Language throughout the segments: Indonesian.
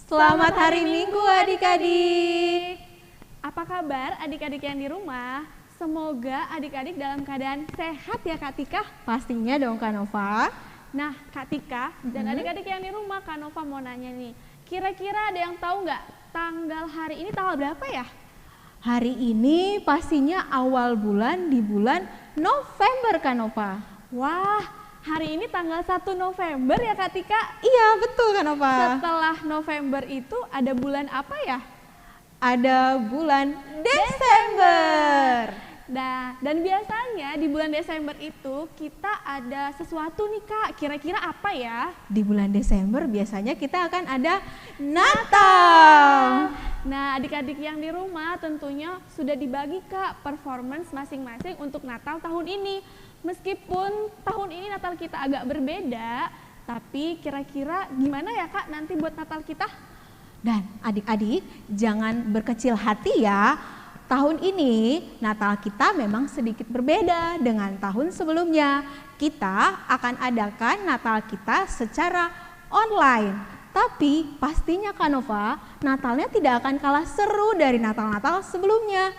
Selamat hari Minggu adik-adik. Apa kabar adik-adik yang di rumah? Semoga adik-adik dalam keadaan sehat ya Kak Tika. Pastinya dong Kak Nova. Nah Kak Tika dan adik-adik yang di rumah, Kak Nova mau nanya nih. Kira-kira ada yang tahu nggak tanggal hari ini tanggal berapa ya? Hari ini pastinya awal bulan di bulan November Kak Nova. Wah, hari ini tanggal 1 November ya Kak Tika? Iya betul Kak Nova. Setelah November itu ada bulan apa ya? Ada bulan Desember. Nah, dan biasanya di bulan Desember itu kita ada sesuatu nih Kak, kira-kira apa ya? Di bulan Desember biasanya kita akan ada Natal. Nah, adik-adik yang di rumah tentunya sudah dibagi Kak performance masing-masing untuk Natal tahun ini. Meskipun tahun ini Natal kita agak berbeda, tapi kira-kira gimana ya Kak nanti buat Natal kita? Dan adik-adik jangan berkecil hati ya. Tahun ini Natal kita memang sedikit berbeda dengan tahun sebelumnya. Kita akan adakan Natal kita secara online. Tapi pastinya Kak Nova, Natalnya tidak akan kalah seru dari Natal-Natal sebelumnya.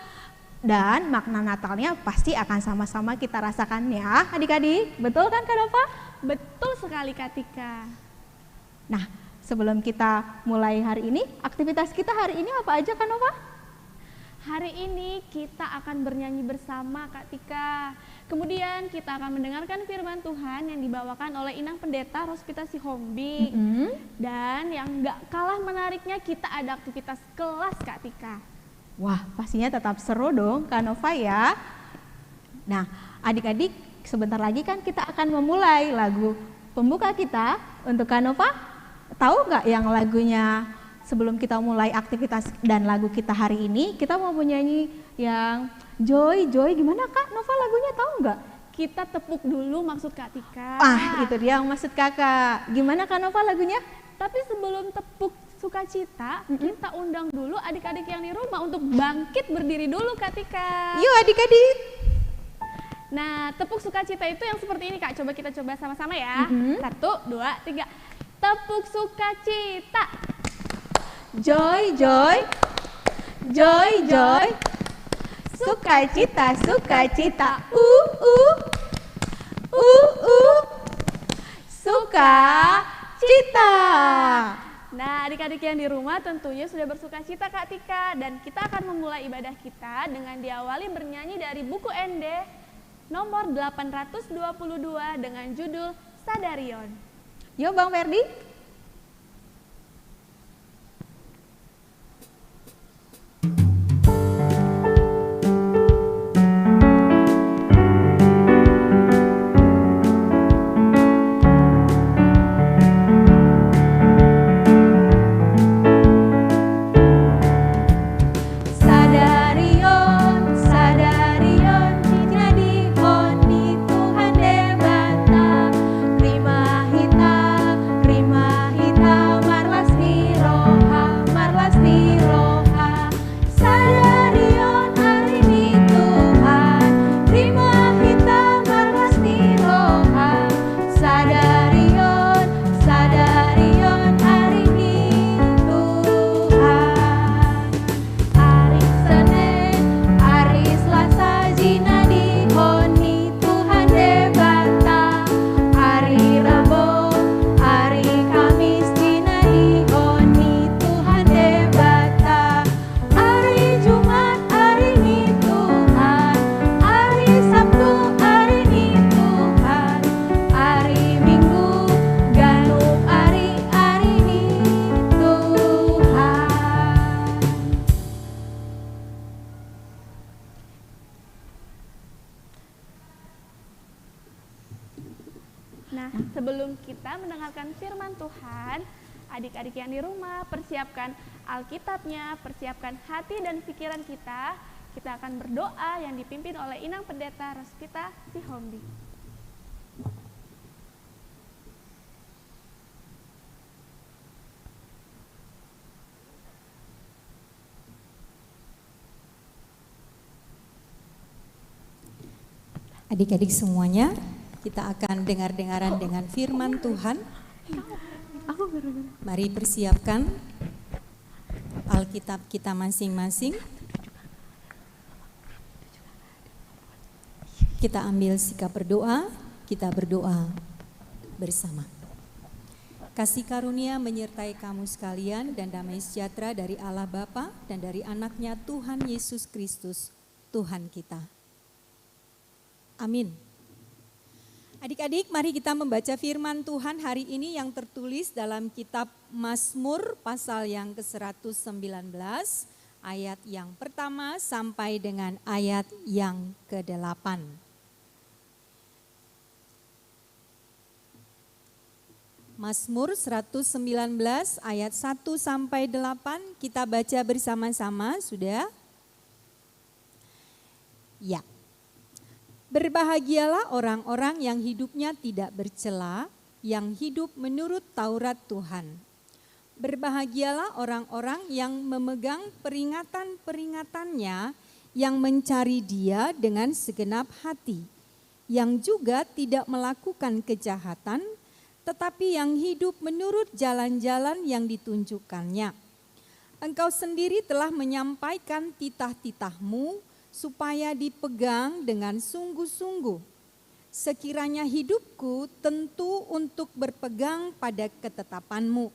Dan makna Natalnya pasti akan sama-sama kita rasakan ya adik-adik. Betul kan Kak Nova? Betul sekali Kak Tika. Nah, sebelum kita mulai hari ini, aktivitas kita hari ini apa aja Kak Nova? Hari ini kita akan bernyanyi bersama Kak Tika. Kemudian kita akan mendengarkan firman Tuhan yang dibawakan oleh Inang Pendeta Rospita Sihombi. Dan yang gak kalah menariknya kita ada aktivitas kelas Kak Tika. Wah, pastinya tetap seru dong Kak Nova ya. Nah, adik-adik sebentar lagi kan kita akan memulai lagu pembuka kita untuk Kak Nova. Tahu nggak yang lagunya sebelum kita mulai aktivitas dan lagu kita hari ini, kita mau menyanyi yang Joy, gimana Kak Nova lagunya tahu nggak? Kita tepuk dulu maksud Kak Tika. Ah, itu dia yang maksud kakak. Gimana Kak Nova lagunya? Tapi sebelum tepuk sukacita, kita undang dulu adik-adik yang di rumah untuk bangkit berdiri dulu Kak Tika. Yuk adik-adik. Nah, tepuk sukacita itu yang seperti ini Kak. Coba kita coba sama-sama ya. 1, 2, 3. Tepuk sukacita. Joy, sukacita, sukacita, sukacita. Nah, adik-adik yang di rumah tentunya sudah bersukacita Kak Tika, dan kita akan memulai ibadah kita dengan diawali bernyanyi dari buku ND nomor 822 dengan judul Sadarion. Yuk Bang Ferdi. Nah, sebelum kita mendengarkan firman Tuhan, adik-adik yang di rumah, persiapkan Alkitabnya, persiapkan hati dan pikiran kita. Kita akan berdoa yang dipimpin oleh Inang Pendeta Rospita Sihombi. Adik-adik semuanya, kita akan dengar-dengaran dengan firman Tuhan. Mari persiapkan Alkitab kita masing-masing. Kita ambil sikap berdoa, kita berdoa bersama. Kasih karunia menyertai kamu sekalian dan damai sejahtera dari Allah Bapa dan dari anaknya Tuhan Yesus Kristus, Tuhan kita. Amin. Adik-adik, mari kita membaca firman Tuhan hari ini yang tertulis dalam kitab Mazmur pasal yang ke-119, ayat yang pertama sampai dengan ayat yang ke-8. Mazmur 119 ayat 1 sampai 8 kita baca bersama-sama, sudah? Ya. Berbahagialah orang-orang yang hidupnya tidak bercela, yang hidup menurut Taurat Tuhan. Berbahagialah orang-orang yang memegang peringatan-peringatannya, yang mencari Dia dengan segenap hati, yang juga tidak melakukan kejahatan, tetapi yang hidup menurut jalan-jalan yang ditunjukkannya. Engkau sendiri telah menyampaikan titah-titahmu supaya dipegang dengan sungguh-sungguh. Sekiranya hidupku tentu untuk berpegang pada ketetapanmu,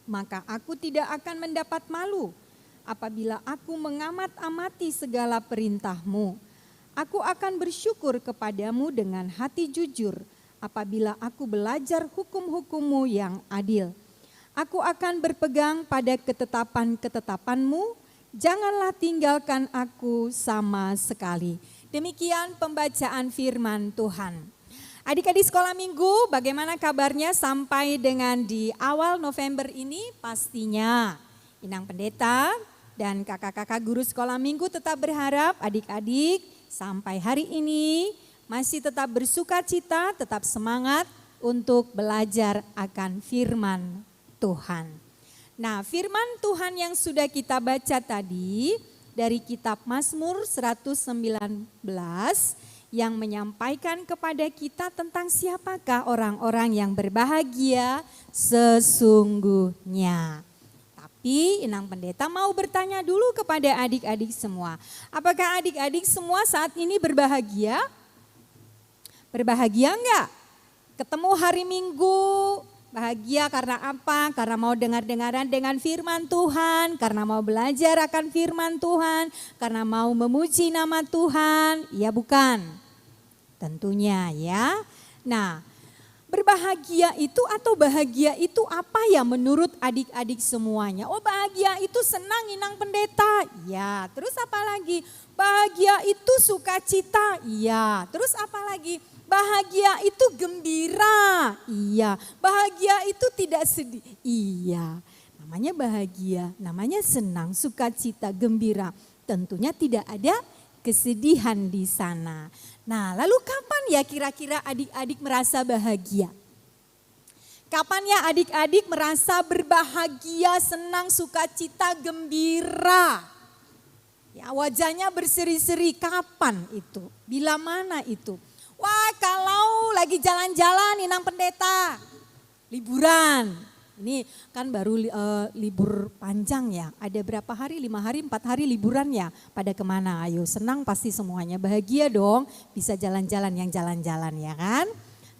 maka aku tidak akan mendapat malu apabila aku mengamat-amati segala perintahmu. Aku akan bersyukur kepadamu dengan hati jujur apabila aku belajar hukum-hukummu yang adil. Aku akan berpegang pada ketetapan-ketetapanmu, janganlah tinggalkan aku sama sekali. Demikian pembacaan firman Tuhan. Adik-adik sekolah minggu, bagaimana kabarnya sampai dengan di awal November ini? Pastinya Inang Pendeta dan kakak-kakak guru sekolah minggu tetap berharap adik-adik sampai hari ini masih tetap bersuka cita, tetap semangat untuk belajar akan firman Tuhan. Nah, firman Tuhan yang sudah kita baca tadi dari kitab Mazmur 119 yang menyampaikan kepada kita tentang siapakah orang-orang yang berbahagia sesungguhnya. Tapi Inang Pendeta mau bertanya dulu kepada adik-adik semua. Apakah adik-adik semua saat ini berbahagia? Berbahagia enggak? Ketemu hari Minggu, bahagia karena apa? Karena mau dengar-dengaran dengan firman Tuhan, karena mau belajar akan firman Tuhan, karena mau memuji nama Tuhan. Ya bukan? Tentunya ya. Nah, berbahagia itu atau bahagia itu apa ya menurut adik-adik semuanya? Oh, bahagia itu senang Inang Pendeta. Ya, terus apa lagi? Bahagia itu sukacita. Ya, terus apa lagi? Bahagia itu gembira, iya. Bahagia itu tidak sedih, iya. Namanya bahagia, namanya senang, sukacita, gembira. Tentunya tidak ada kesedihan di sana. Nah, lalu kapan ya kira-kira adik-adik merasa bahagia? Kapan ya adik-adik merasa berbahagia, senang, sukacita, gembira? Ya, wajahnya berseri-seri, kapan itu? Bila mana itu? Wah, kalau lagi jalan-jalan Inang Pendeta, liburan. Ini kan baru libur panjang ya, ada berapa hari, 5 hari, 4 hari liburan ya. Pada kemana? Ayo, senang pasti semuanya, bahagia dong bisa jalan-jalan yang jalan-jalan ya kan.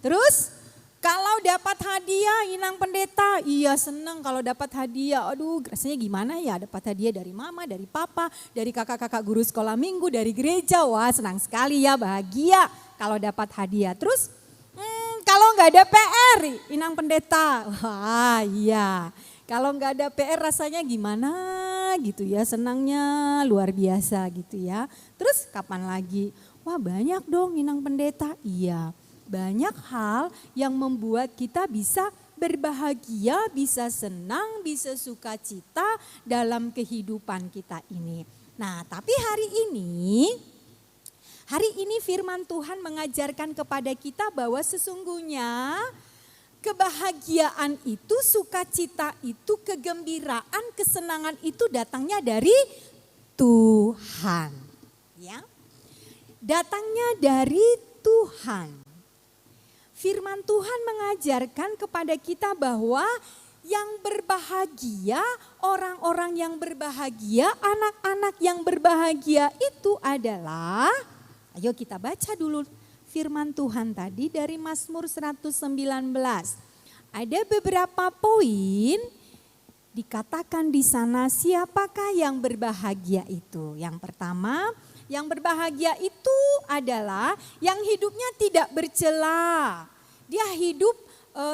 Terus kalau dapat hadiah Inang Pendeta, iya senang kalau dapat hadiah. Aduh, rasanya gimana ya dapat hadiah dari mama, dari papa, dari kakak-kakak guru sekolah minggu, dari gereja. Wah, senang sekali ya, bahagia kalau dapat hadiah. Terus kalau nggak ada PR Inang Pendeta, wah iya. Kalau nggak ada PR rasanya gimana gitu ya, senangnya luar biasa gitu ya. Terus kapan lagi? Wah banyak dong Inang Pendeta, iya. Banyak hal yang membuat kita bisa berbahagia, bisa senang, bisa sukacita dalam kehidupan kita ini. Nah, tapi hari ini firman Tuhan mengajarkan kepada kita bahwa sesungguhnya kebahagiaan itu, sukacita itu, kegembiraan, kesenangan itu datangnya dari Tuhan. Ya. Datangnya dari Tuhan. Firman Tuhan mengajarkan kepada kita bahwa yang berbahagia, orang-orang yang berbahagia, anak-anak yang berbahagia itu adalah, ayo kita baca dulu firman Tuhan tadi dari Mazmur 119. Ada beberapa poin dikatakan di sana siapakah yang berbahagia itu. Yang pertama, yang berbahagia itu adalah yang hidupnya tidak bercela. Dia hidup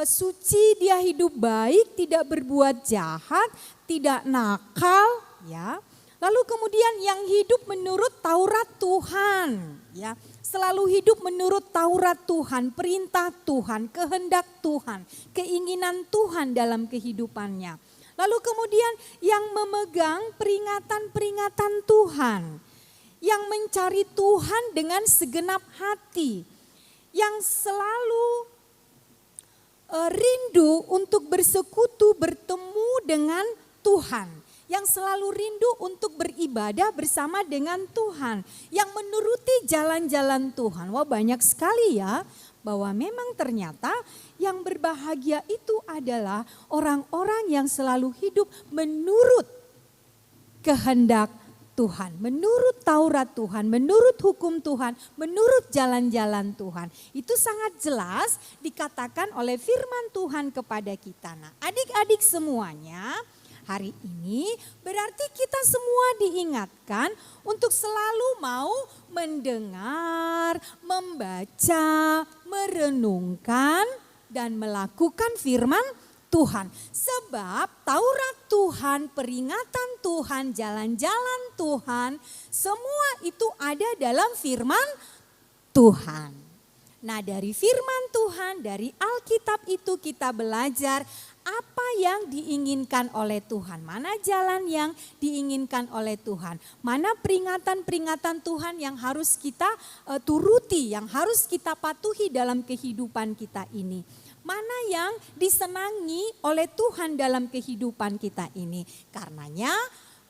suci, dia hidup baik, tidak berbuat jahat, tidak nakal, ya. Lalu kemudian yang hidup menurut Taurat Tuhan, ya. Selalu hidup menurut Taurat Tuhan, perintah Tuhan, kehendak Tuhan, keinginan Tuhan dalam kehidupannya. Lalu kemudian yang memegang peringatan-peringatan Tuhan, yang mencari Tuhan dengan segenap hati, yang selalu rindu untuk bersekutu, bertemu dengan Tuhan, yang selalu rindu untuk beribadah bersama dengan Tuhan, yang menuruti jalan-jalan Tuhan. Wah, banyak sekali ya, bahwa memang ternyata yang berbahagia itu adalah orang-orang yang selalu hidup menurut kehendak Tuhan, menurut Taurat Tuhan, menurut hukum Tuhan, menurut jalan-jalan Tuhan. Itu sangat jelas dikatakan oleh firman Tuhan kepada kita. Nah, adik-adik semuanya, hari ini berarti kita semua diingatkan untuk selalu mau mendengar, membaca, merenungkan, dan melakukan firman Tuhan. Sebab Taurat Tuhan, peringatan Tuhan, jalan-jalan Tuhan, semua itu ada dalam firman Tuhan. Nah, dari firman Tuhan, dari Alkitab itu kita belajar apa yang diinginkan oleh Tuhan. Mana jalan yang diinginkan oleh Tuhan. Mana peringatan-peringatan Tuhan yang harus kita turuti, yang harus kita patuhi dalam kehidupan kita ini. Mana yang disenangi oleh Tuhan dalam kehidupan kita ini. Karenanya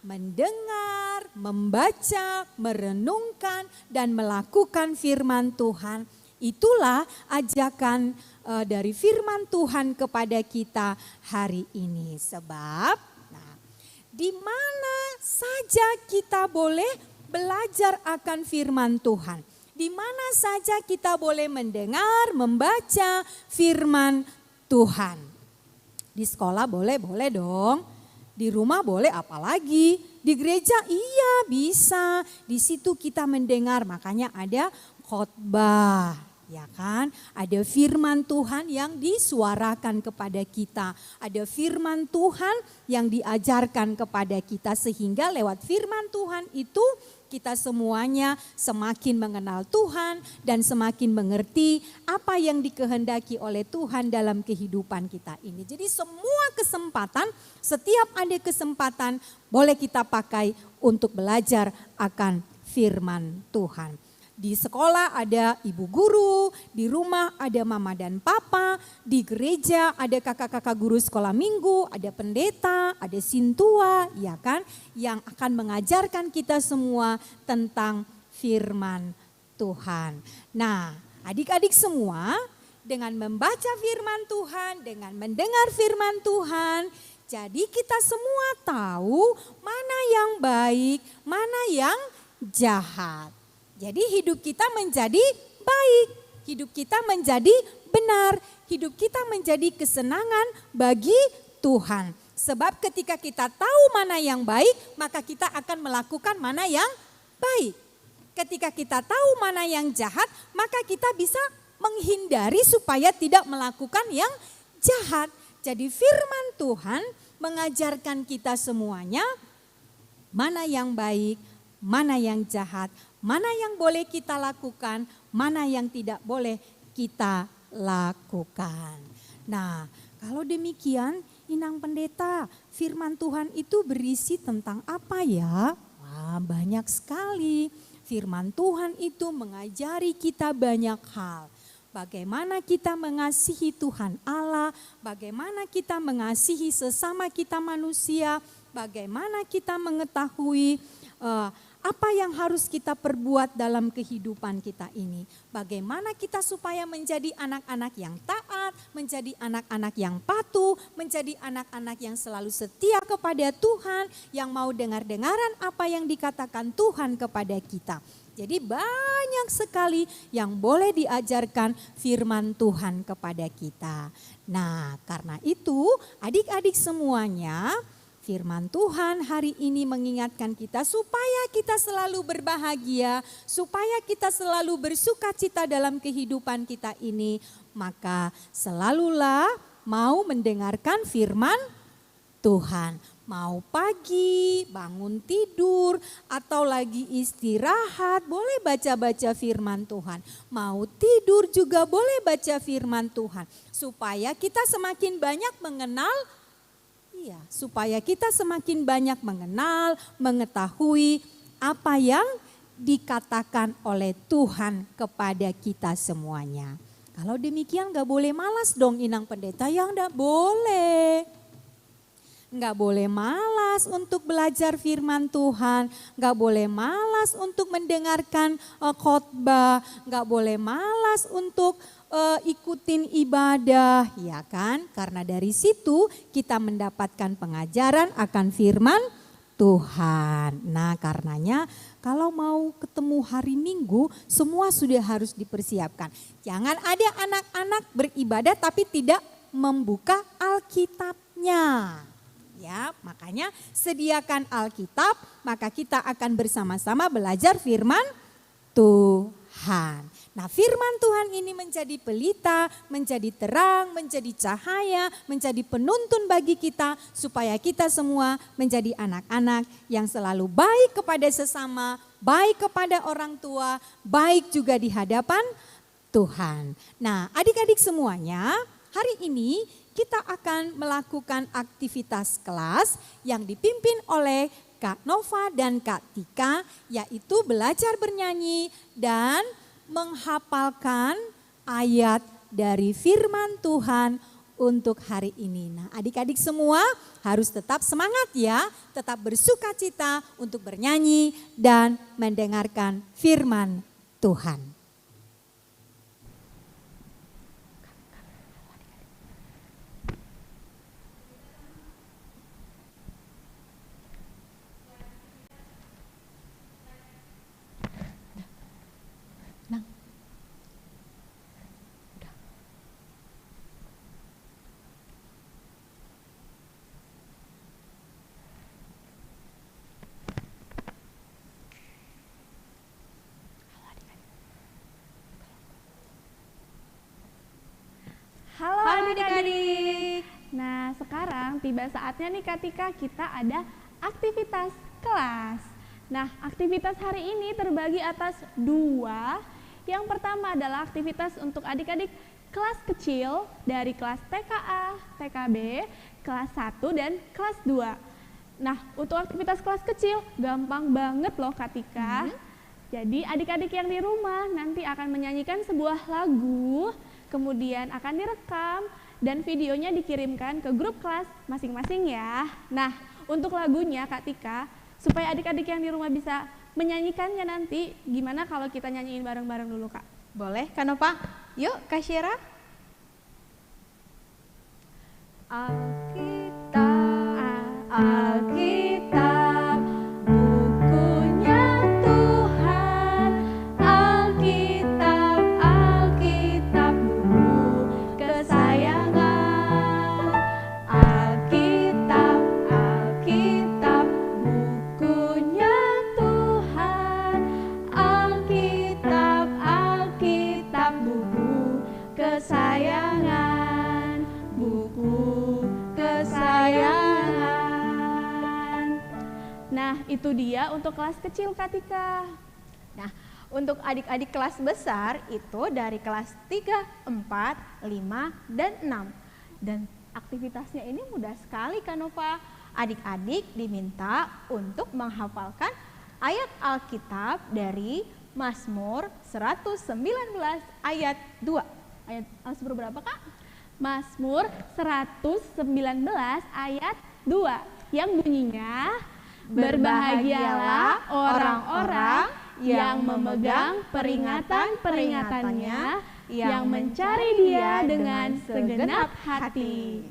mendengar, membaca, merenungkan, dan melakukan firman Tuhan. Itulah ajakan dari firman Tuhan kepada kita hari ini. Sebab di mana saja kita boleh belajar akan firman Tuhan. Di mana saja kita boleh mendengar, membaca firman Tuhan. Di sekolah boleh dong. Di rumah boleh, apalagi di gereja iya bisa. Di situ kita mendengar, makanya ada khotbah. Ya kan, ada firman Tuhan yang disuarakan kepada kita. Ada firman Tuhan yang diajarkan kepada kita. Sehingga lewat firman Tuhan itu kita semuanya semakin mengenal Tuhan dan semakin mengerti apa yang dikehendaki oleh Tuhan dalam kehidupan kita ini. Jadi semua kesempatan, setiap ada kesempatan boleh kita pakai untuk belajar akan firman Tuhan. Di sekolah ada ibu guru, di rumah ada mama dan papa, di gereja ada kakak-kakak guru sekolah minggu, ada pendeta, ada sintua, ya kan, yang akan mengajarkan kita semua tentang firman Tuhan. Nah, adik-adik semua, dengan membaca firman Tuhan, dengan mendengar firman Tuhan, jadi kita semua tahu mana yang baik, mana yang jahat. Jadi hidup kita menjadi baik, hidup kita menjadi benar, hidup kita menjadi kesenangan bagi Tuhan. Sebab ketika kita tahu mana yang baik, maka kita akan melakukan mana yang baik. Ketika kita tahu mana yang jahat, maka kita bisa menghindari supaya tidak melakukan yang jahat. Jadi firman Tuhan mengajarkan kita semuanya mana yang baik, mana yang jahat, mana yang boleh kita lakukan, mana yang tidak boleh kita lakukan. Nah, kalau demikian, Inang Pendeta, firman Tuhan itu berisi tentang apa ya? Wah, banyak sekali. Firman Tuhan itu mengajari kita banyak hal. Bagaimana kita mengasihi Tuhan Allah, bagaimana kita mengasihi sesama kita manusia, bagaimana kita mengetahui apa yang harus kita perbuat dalam kehidupan kita ini. Bagaimana kita supaya menjadi anak-anak yang taat, menjadi anak-anak yang patuh, menjadi anak-anak yang selalu setia kepada Tuhan, yang mau dengar-dengaran apa yang dikatakan Tuhan kepada kita. Jadi banyak sekali yang boleh diajarkan firman Tuhan kepada kita. Nah, karena itu adik-adik semuanya, firman Tuhan hari ini mengingatkan kita supaya kita selalu berbahagia, supaya kita selalu bersukacita dalam kehidupan kita ini. Maka selalulah mau mendengarkan firman Tuhan. Mau pagi, bangun tidur, atau lagi istirahat, boleh baca-baca firman Tuhan. Mau tidur juga boleh baca firman Tuhan. Supaya kita semakin banyak mengenal, supaya kita semakin banyak mengenal, mengetahui apa yang dikatakan oleh Tuhan kepada kita semuanya. Kalau demikian gak boleh malas dong Inang Pendeta, yang gak boleh. Nggak boleh malas untuk belajar firman Tuhan, nggak boleh malas untuk mendengarkan khotbah, nggak boleh malas untuk ikutin ibadah, ya kan? Karena dari situ kita mendapatkan pengajaran akan firman Tuhan. Nah, karenanya kalau mau ketemu hari Minggu, semua sudah harus dipersiapkan. Jangan ada anak-anak beribadah tapi tidak membuka Alkitabnya. Ya, makanya sediakan Alkitab, maka kita akan bersama-sama belajar firman Tuhan. Nah, firman Tuhan ini menjadi pelita, menjadi terang, menjadi cahaya, menjadi penuntun bagi kita supaya kita semua menjadi anak-anak yang selalu baik kepada sesama, baik kepada orang tua, baik juga di hadapan Tuhan. Nah, adik-adik semuanya, hari ini kita akan melakukan aktivitas kelas yang dipimpin oleh Kak Nova dan Kak Tika, yaitu belajar bernyanyi dan menghafalkan ayat dari firman Tuhan untuk hari ini. Nah, adik-adik semua harus tetap semangat ya, tetap bersukacita untuk bernyanyi dan mendengarkan firman Tuhan. Halo adik-adik. Nah, sekarang tiba saatnya nih ketika kita ada aktivitas kelas. Nah, aktivitas hari ini terbagi atas 2. Yang pertama adalah aktivitas untuk adik-adik kelas kecil dari kelas TKA, TKB, kelas 1 dan kelas 2. Nah, untuk aktivitas kelas kecil gampang banget loh Kak Tika. Jadi adik-adik yang di rumah nanti akan menyanyikan sebuah lagu, kemudian akan direkam dan videonya dikirimkan ke grup kelas masing-masing ya. Nah, untuk lagunya Kak Tika, supaya adik-adik yang di rumah bisa menyanyikannya nanti, gimana kalau kita nyanyiin bareng-bareng dulu Kak? Boleh Kak Nova? Yuk Kak Syera. Alkitab, bukunya Tuhan. Alkitab, Alkitab, buku kesayangan. Alkitab, Alkitab, bukunya Tuhan. Alkitab, Alkitab, buku kesayangan. Buku kesayangan. Nah, itu dia untuk kelas kecil Kak Tika. Nah, untuk adik-adik kelas besar itu dari kelas 3, 4, 5, dan 6. Dan aktivitasnya ini mudah sekali Kak Nova. Adik-adik diminta untuk menghafalkan ayat Alkitab dari Mazmur 119 ayat 2. Ayat Mazmur berapa Kak? Mazmur 119 ayat 2 yang bunyinya, Berbahagialah orang-orang yang memegang peringatan-peringatannya, yang mencari Dia dengan segenap hati.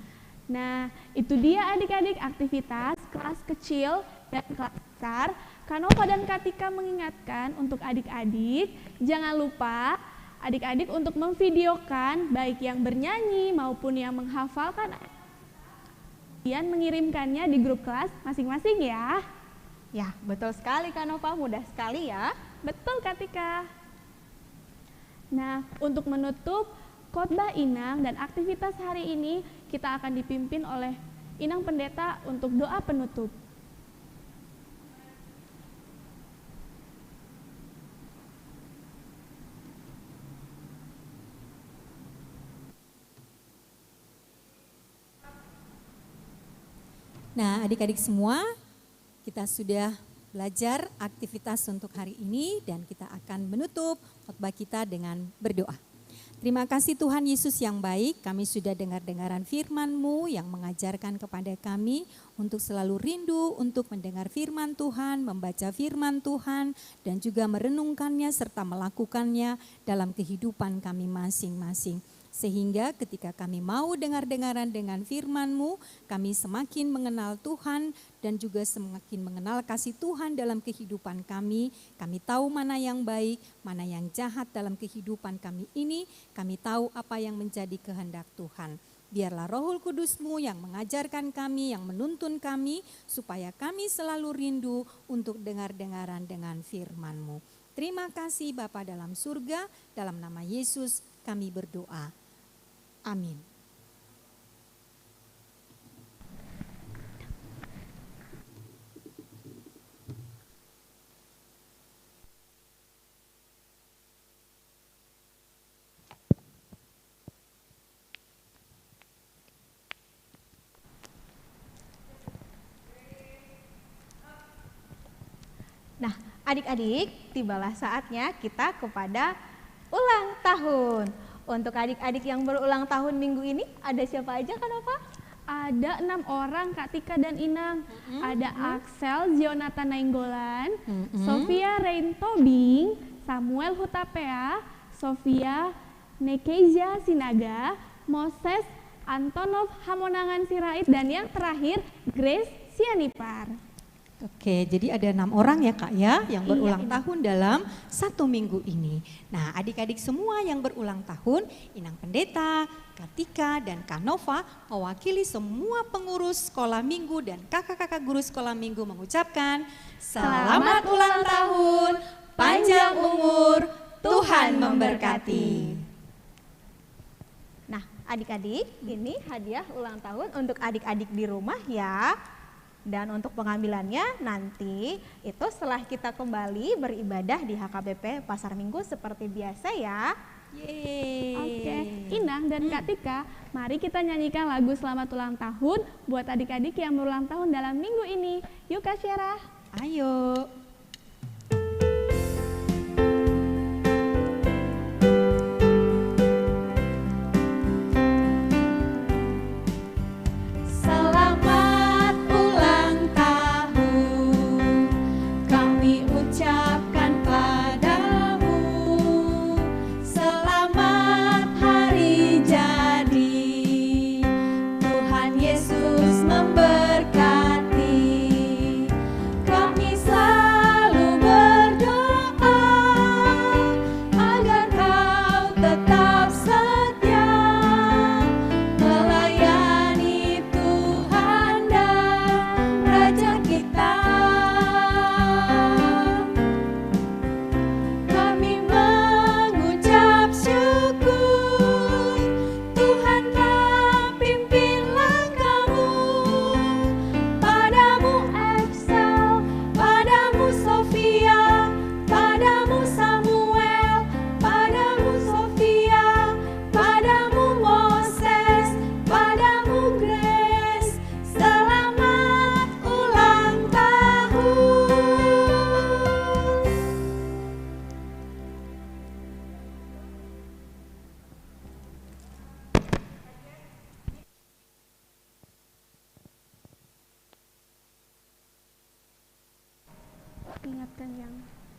Nah, itu dia adik-adik aktivitas kelas kecil dan kelas besar. Kanova dan Katika mengingatkan untuk adik-adik, jangan lupa adik-adik untuk memvideokan baik yang bernyanyi maupun yang menghafalkan, kemudian mengirimkannya di grup kelas masing-masing ya. Ya, betul sekali Kanova, mudah sekali ya. Betul Katika. Nah, untuk menutup khotbah Inang dan aktivitas hari ini, kita akan dipimpin oleh Inang Pendeta untuk doa penutup. Nah, adik-adik semua, kita sudah belajar aktivitas untuk hari ini dan kita akan menutup khotbah kita dengan berdoa. Terima kasih Tuhan Yesus yang baik, kami sudah dengar-dengaran firman-Mu yang mengajarkan kepada kami untuk selalu rindu untuk mendengar firman Tuhan, membaca firman Tuhan, dan juga merenungkannya serta melakukannya dalam kehidupan kami masing-masing. Sehingga ketika kami mau dengar-dengaran dengan firman-Mu, kami semakin mengenal Tuhan dan juga semakin mengenal kasih Tuhan dalam kehidupan kami. Kami tahu mana yang baik, mana yang jahat dalam kehidupan kami ini. Kami tahu apa yang menjadi kehendak Tuhan. Biarlah Roh Kudus-Mu yang mengajarkan kami, yang menuntun kami, supaya kami selalu rindu untuk dengar-dengaran dengan firman-Mu. Terima kasih Bapa dalam surga, dalam nama Yesus kami berdoa. Amin. Nah, adik-adik, tibalah saatnya kita kepada ulang tahun. Untuk adik-adik yang berulang tahun minggu ini, ada siapa aja Kanova? Ada 6 orang Kak Tika dan Inang. Ada Axel Jonathan Nainggolan, Sofia Rain Tobing, Samuel Hutapea, Sofia Nekeja Sinaga, Moses Antonov Hamonangan Sirait, dan yang terakhir Grace Sianipar. Oke, jadi ada 6 orang ya Kak ya yang berulang tahun dalam 1 minggu ini. Nah, adik-adik semua yang berulang tahun, Inang Pendeta, Katika, dan Kanova mewakili semua pengurus sekolah minggu dan kakak-kakak guru sekolah minggu mengucapkan selamat ulang tahun, panjang umur, Tuhan memberkati. Nah, adik-adik, ini hadiah ulang tahun untuk adik-adik di rumah ya. Dan untuk pengambilannya nanti itu setelah kita kembali beribadah di HKBP Pasar Minggu seperti biasa ya. Yeay. Oke, Inang dan Kak Tika, mari kita nyanyikan lagu selamat ulang tahun buat adik-adik yang berulang tahun dalam minggu ini. Yuk Kak Syera. Ayo. Yesus memberkati kami. ingatkan yang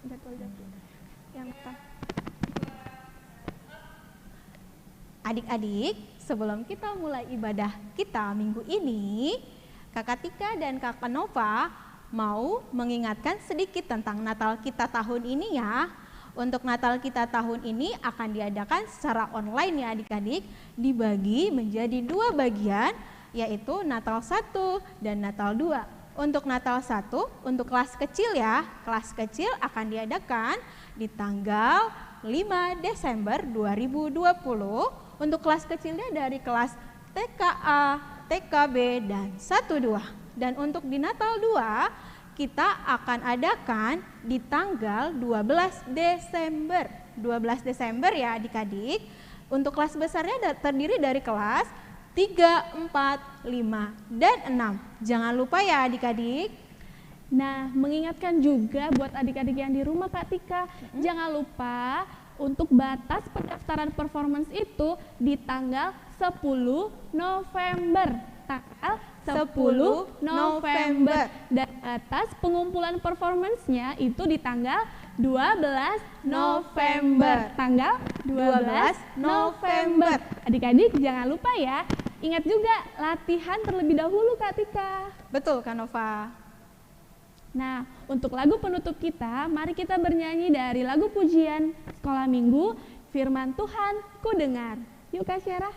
jadwal-jadwal yang betah. Adik-adik, sebelum kita mulai ibadah kita minggu ini, Kakak Tika dan Kakak Nova mau mengingatkan sedikit tentang Natal kita tahun ini ya. Untuk Natal kita tahun ini akan diadakan secara online ya adik-adik, dibagi menjadi 2 bagian, yaitu Natal 1 dan Natal 2. Untuk Natal 1, untuk kelas kecil ya, kelas kecil akan diadakan di tanggal 5 Desember 2020, untuk kelas kecilnya dari kelas TKA, TKB, dan 1-2. Dan untuk di Natal 2, kita akan adakan di tanggal 12 Desember. 12 Desember ya adik-adik. Untuk kelas besarnya terdiri dari kelas 3, 4, 5, dan 6. Jangan lupa ya adik-adik. Nah, mengingatkan juga buat adik-adik yang di rumah Kak Tika, jangan lupa untuk batas pendaftaran performance itu di tanggal 10 November. Tanggal 10 November. Dan batas pengumpulan performance-nya itu di tanggal 12 November. Tanggal 12 November. Adik-adik jangan lupa ya, ingat juga latihan terlebih dahulu Kak Tika. Betul Kak Nova. Nah, untuk lagu penutup kita, mari kita bernyanyi dari lagu pujian Sekolah Minggu, Firman Tuhan Ku Dengar. Yuk Kak Syarah.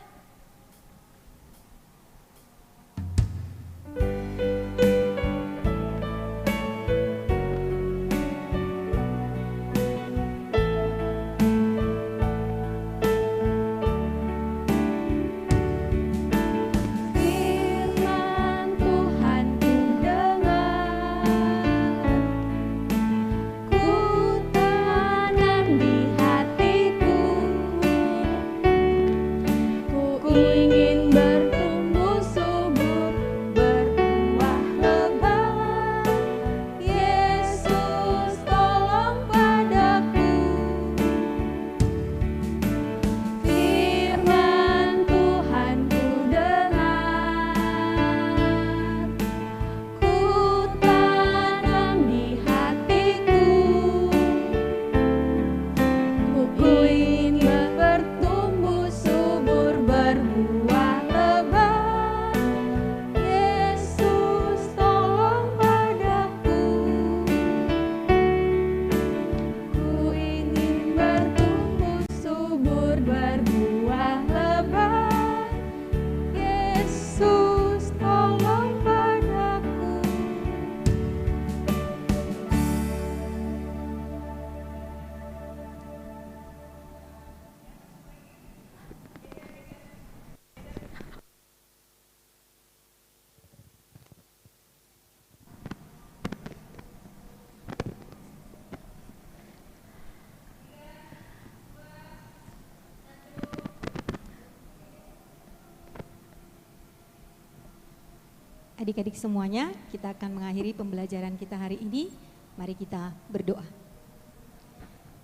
Adik-adik semuanya, kita akan mengakhiri pembelajaran kita hari ini. Mari kita berdoa.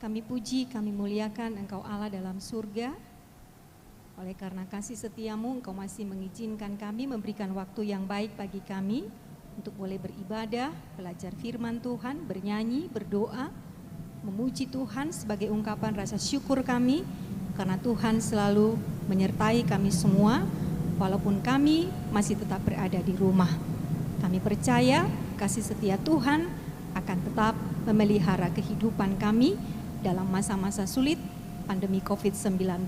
Kami puji, kami muliakan Engkau Allah dalam surga. Oleh karena kasih setiamu, Engkau masih mengizinkan kami, memberikan waktu yang baik bagi kami untuk boleh beribadah, belajar firman Tuhan, bernyanyi, berdoa, memuji Tuhan sebagai ungkapan rasa syukur kami, karena Tuhan selalu menyertai kami semua, walaupun kami masih tetap berada di rumah. Kami percaya kasih setia Tuhan akan tetap memelihara kehidupan kami dalam masa-masa sulit pandemi COVID-19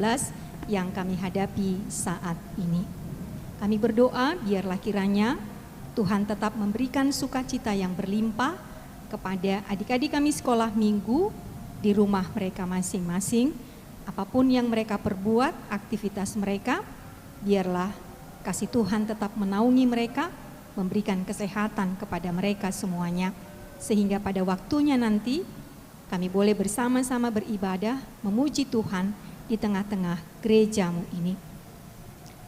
yang kami hadapi saat ini. Kami berdoa biarlah kiranya Tuhan tetap memberikan sukacita yang berlimpah kepada adik-adik kami sekolah minggu di rumah mereka masing-masing. Apapun yang mereka perbuat, aktivitas mereka, biarlah kasih Tuhan tetap menaungi mereka, memberikan kesehatan kepada mereka semuanya. Sehingga pada waktunya nanti kami boleh bersama-sama beribadah, memuji Tuhan di tengah-tengah gerejamu ini.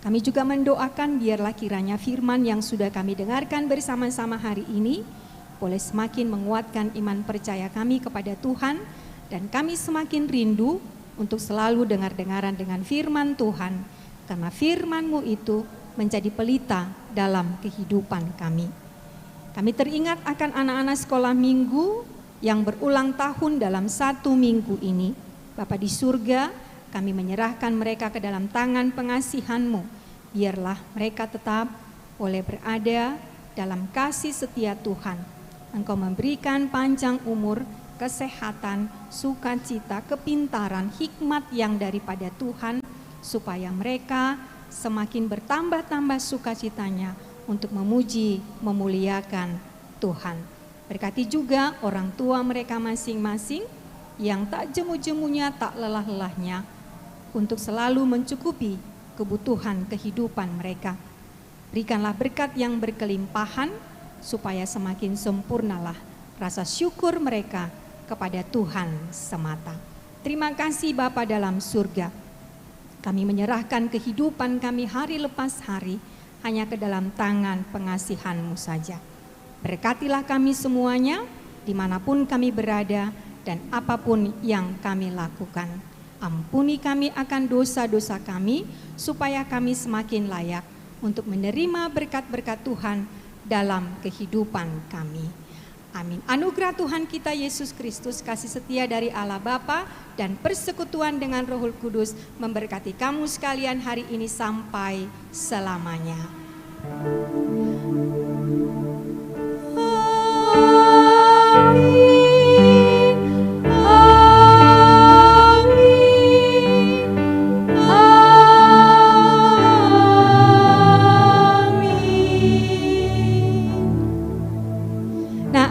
Kami juga mendoakan biarlah kiranya firman yang sudah kami dengarkan bersama-sama hari ini boleh semakin menguatkan iman percaya kami kepada Tuhan, dan kami semakin rindu untuk selalu dengar-dengaran dengan firman Tuhan, karena firman-Mu itu menjadi pelita dalam kehidupan kami. Kami teringat akan anak-anak sekolah minggu yang berulang tahun dalam 1 minggu ini. Bapa di surga, kami menyerahkan mereka ke dalam tangan pengasihan-Mu. Biarlah mereka tetap boleh berada dalam kasih setia Tuhan. Engkau memberikan panjang umur, kesehatan, sukacita, kepintaran, hikmat yang daripada Tuhan, supaya mereka semakin bertambah-tambah sukacitanya untuk memuji, memuliakan Tuhan. Berkati juga orang tua mereka masing-masing yang tak jemu-jemunya, tak lelah-lelahnya untuk selalu mencukupi kebutuhan kehidupan mereka. Berikanlah berkat yang berkelimpahan supaya semakin sempurnalah rasa syukur mereka kepada Tuhan semata. Terima kasih Bapa dalam surga. Kami menyerahkan kehidupan kami hari lepas hari hanya ke dalam tangan pengasihan-Mu saja. Berkatilah kami semuanya dimanapun kami berada dan apapun yang kami lakukan. Ampuni kami akan dosa-dosa kami supaya kami semakin layak untuk menerima berkat-berkat Tuhan dalam kehidupan kami. Amin. Anugerah Tuhan kita Yesus Kristus, kasih setia dari Allah Bapa dan persekutuan dengan Roh Kudus memberkati kamu sekalian hari ini sampai selamanya.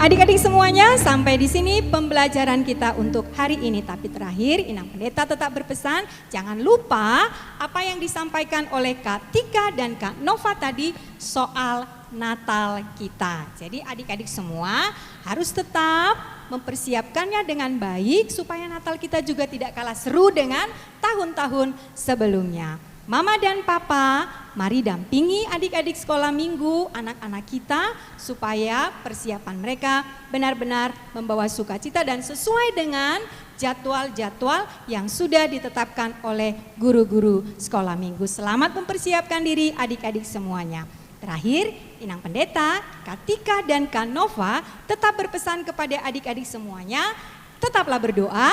Adik-adik semuanya, sampai di sini pembelajaran kita untuk hari ini. Tapi terakhir, Inang Pendeta tetap berpesan, jangan lupa apa yang disampaikan oleh Kak Tika dan Kak Nova tadi soal Natal kita. Jadi adik-adik semua harus tetap mempersiapkannya dengan baik supaya Natal kita juga tidak kalah seru dengan tahun-tahun sebelumnya. Mama dan Papa, mari dampingi adik-adik sekolah minggu, anak-anak kita, supaya persiapan mereka benar-benar membawa sukacita dan sesuai dengan jadwal-jadwal yang sudah ditetapkan oleh guru-guru sekolah minggu. Selamat mempersiapkan diri adik-adik semuanya. Terakhir, Inang Pendeta, Kak Tika dan Kak Nova tetap berpesan kepada adik-adik semuanya, tetaplah berdoa,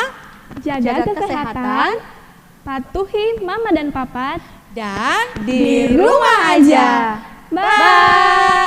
jaga kesehatan, patuhi Mama dan Papa, dan di rumah aja. Bye.